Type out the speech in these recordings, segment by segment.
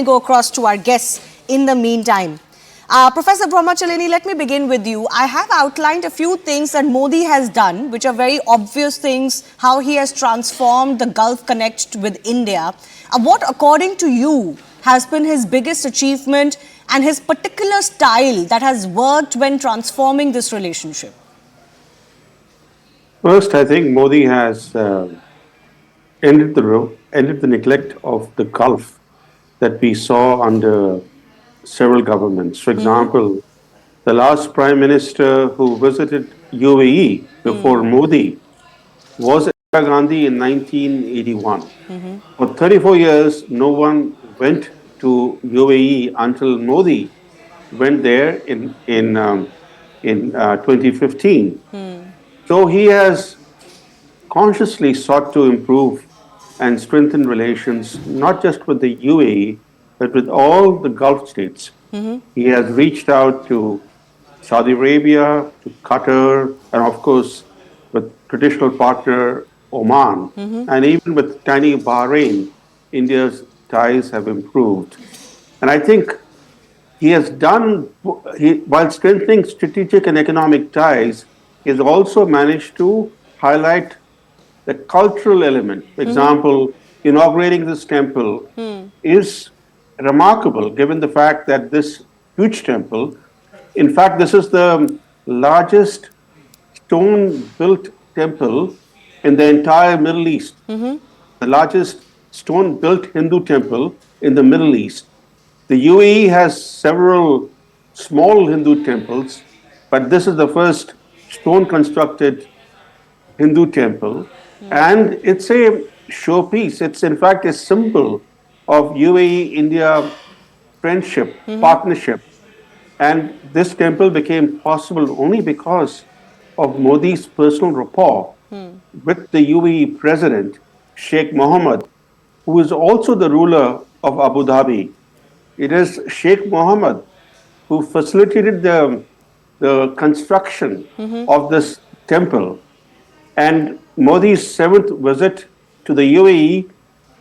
Go across to our guests in the meantime. Professor Brahma Chellaney, let me begin with you. I have outlined a few things that Modi has done, which are very obvious things, how he has transformed the Gulf Connect with India. What, according to you, has been his biggest achievement and his particular style that has worked when transforming this relationship? First, I think Modi has ended the neglect of the Gulf that we saw under several governments. For example, the last prime minister who visited UAE before Modi was Indira Gandhi in 1981. For 34 years, no one went to UAE until Modi went there in 2015. So he has consciously sought to improve and strengthen relations not just with the UAE, but with all the Gulf states. He has reached out to Saudi Arabia, to Qatar, and of course, with traditional partner Oman, and even with tiny Bahrain, India's ties have improved. And I think he has done, while strengthening strategic and economic ties, he has also managed to highlight the cultural element. For example, inaugurating this temple is remarkable given the fact that this huge temple, in fact, this is the largest stone built temple in the entire Middle East, the largest stone built Hindu temple in the Middle East. The UAE has several small Hindu temples, but this is the first stone constructed Hindu temple, and it's a showpiece. It's in fact a symbol of UAE India friendship, partnership. And this temple became possible only because of Modi's personal rapport with the UAE president, Sheikh Mohammed, who is also the ruler of Abu Dhabi. It is Sheikh Mohammed who facilitated the construction of this temple. And Modi's seventh visit to the UAE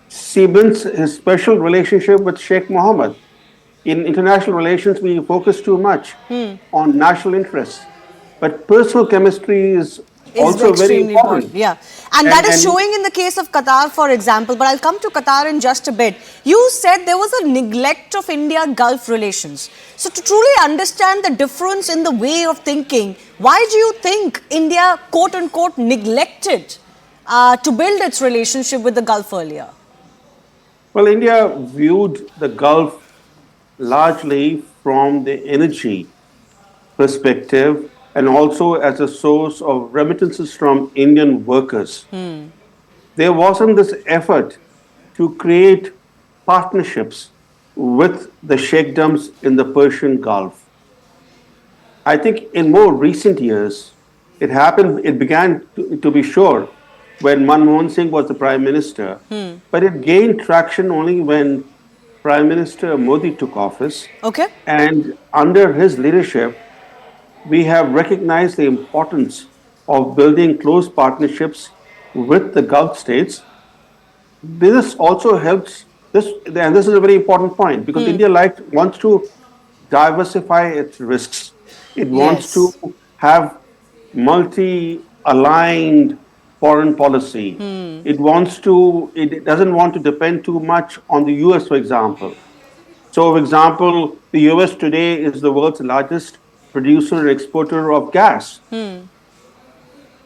cements his special relationship with Sheikh Mohammed. In international relations, we focus too much on national interests, but personal chemistry is also very important. Yeah, and that is showing in the case of Qatar, for example. But I'll come to Qatar in just a bit. You said there was a neglect of India-Gulf relations. So to truly understand the difference in the way of thinking, why do you think India, quote-unquote, neglected to build its relationship with the Gulf earlier? Well, India viewed the Gulf largely from the energy perspective and also as a source of remittances from Indian workers. There wasn't this effort to create partnerships with the sheikdoms in the Persian Gulf. I think in more recent years, it began to be sure when Manmohan Singh was the prime minister, but it gained traction only when Prime Minister Modi took office. Okay. And under his leadership, we have recognized the importance of building close partnerships with the Gulf states. This also helps, and this is a very important point, because India wants to diversify its risks. It wants to have multi-aligned foreign policy. It doesn't want to depend too much on the US, for example. So, for example, the US today is the world's largest producer and exporter of gas. And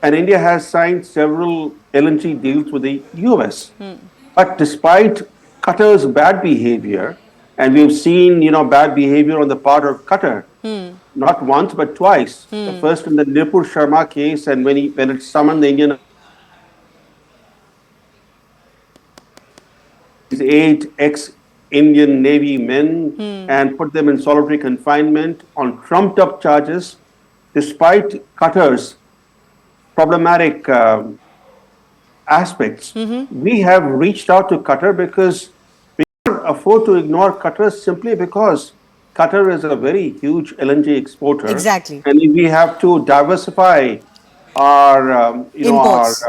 India has signed several LNG deals with the US. But despite Qatar's bad behavior, and we've seen, bad behavior on the part of Qatar, not once but twice. The first in the Nipur Sharma case, and when it summoned the Indian 8 ex-Indian Navy men and put them in solitary confinement on trumped-up charges, despite Qatar's problematic aspects. We have reached out to Qatar because we can't afford to ignore Qatar simply because Qatar is a very huge LNG exporter. Exactly. And we have to diversify Imports.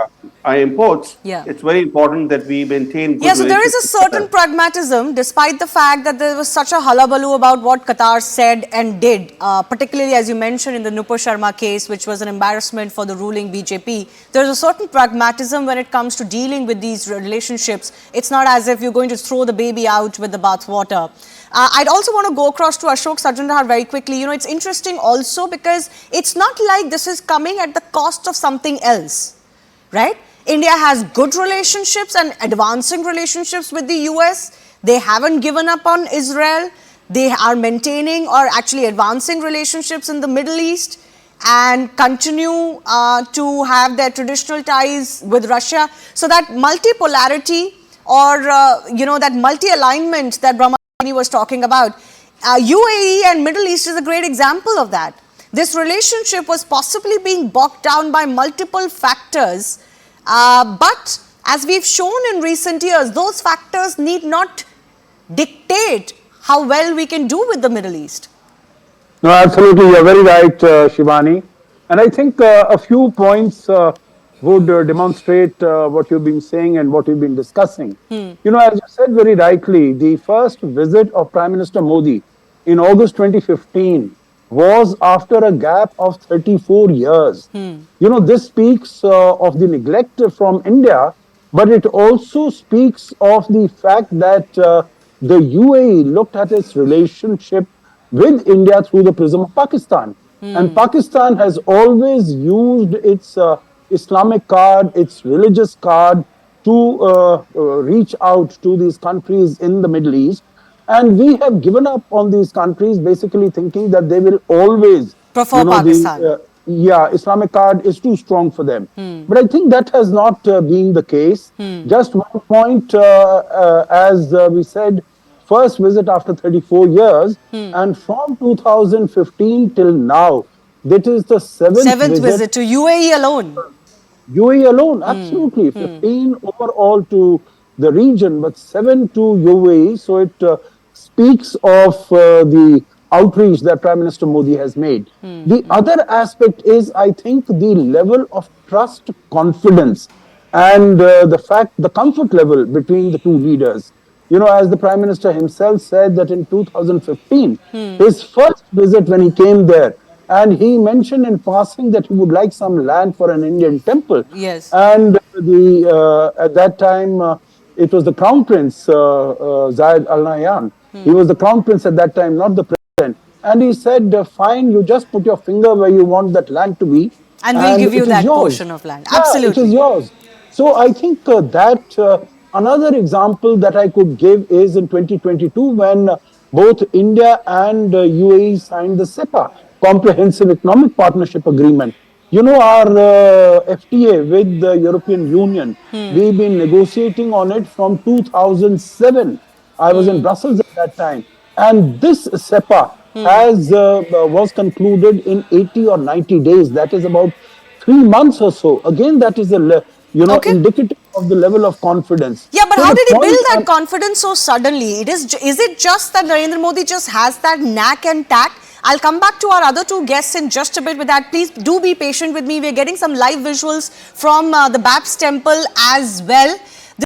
our imports, Yeah. it's very important that we maintain Yeah, good so there is a relations with certain them. pragmatism, despite the fact that there was such a hullabaloo about what Qatar said and did, particularly as you mentioned in the Nupur Sharma case, which was an embarrassment for the ruling BJP. There's a certain pragmatism when it comes to dealing with these relationships. It's not as if you're going to throw the baby out with the bathwater. I'd also want to go across to Ashok Sajjanhar very quickly. You know, it's interesting also because it's not like this is coming at the cost of something else, right? India has good relationships and advancing relationships with the US. They haven't given up on Israel. They are maintaining or actually advancing relationships in the Middle East and continue to have their traditional ties with Russia. So that multipolarity or, that multi-alignment that Brahma Chellaney was talking about, UAE and Middle East is a great example of that. This relationship was possibly being bogged down by multiple factors, but as we've shown in recent years, those factors need not dictate how well we can do with the Middle East. No, absolutely. You're very right, Shivani. And I think a few points would demonstrate what you've been saying and what you've been discussing. You know, as you said very rightly, the first visit of Prime Minister Modi in August 2015 was after a gap of 34 years. You know, this speaks of the neglect from India, but it also speaks of the fact that the UAE looked at its relationship with India through the prism of Pakistan. And Pakistan has always used its Islamic card, its religious card to reach out to these countries in the Middle East. And we have given up on these countries, basically thinking that they will always, Prefer Pakistan. Islamic card is too strong for them. But I think that has not been the case. Just one point, as we said, first visit after 34 years, and from 2015 till now, that is the Seventh visit to UAE alone. UAE alone, absolutely. 15 overall to the region, but 7 to UAE. So it speaks of the outreach that Prime Minister Modi has made. The other aspect is, I think, the level of trust, confidence, and the comfort level between the two leaders. You know, as the Prime Minister himself said that in 2015, his first visit when he came there, and he mentioned in passing that he would like some land for an Indian temple. Yes. And at that time, it was the Crown Prince, Zayed Al Nahyan. He was the Crown Prince at that time, not the President. And he said, fine, you just put your finger where you want that land to be. And we'll give you that portion of land. Absolutely. Yeah, it is yours. So I think another example that I could give is in 2022 when both India and UAE signed the CEPA, Comprehensive Economic Partnership Agreement. You know, our FTA with the European Union, we've been negotiating on it from 2007. I was in Brussels at that time. And this CEPA was concluded in 80 or 90 days. That is about 3 months or so. Again, that is indicative of the level of confidence. Yeah, but how did he build that confidence so suddenly? Is it just that Narendra Modi just has that knack and tact? I'll come back to our other two guests in just a bit with that. Please do be patient with me. We're getting some live visuals from the BAPS temple as well.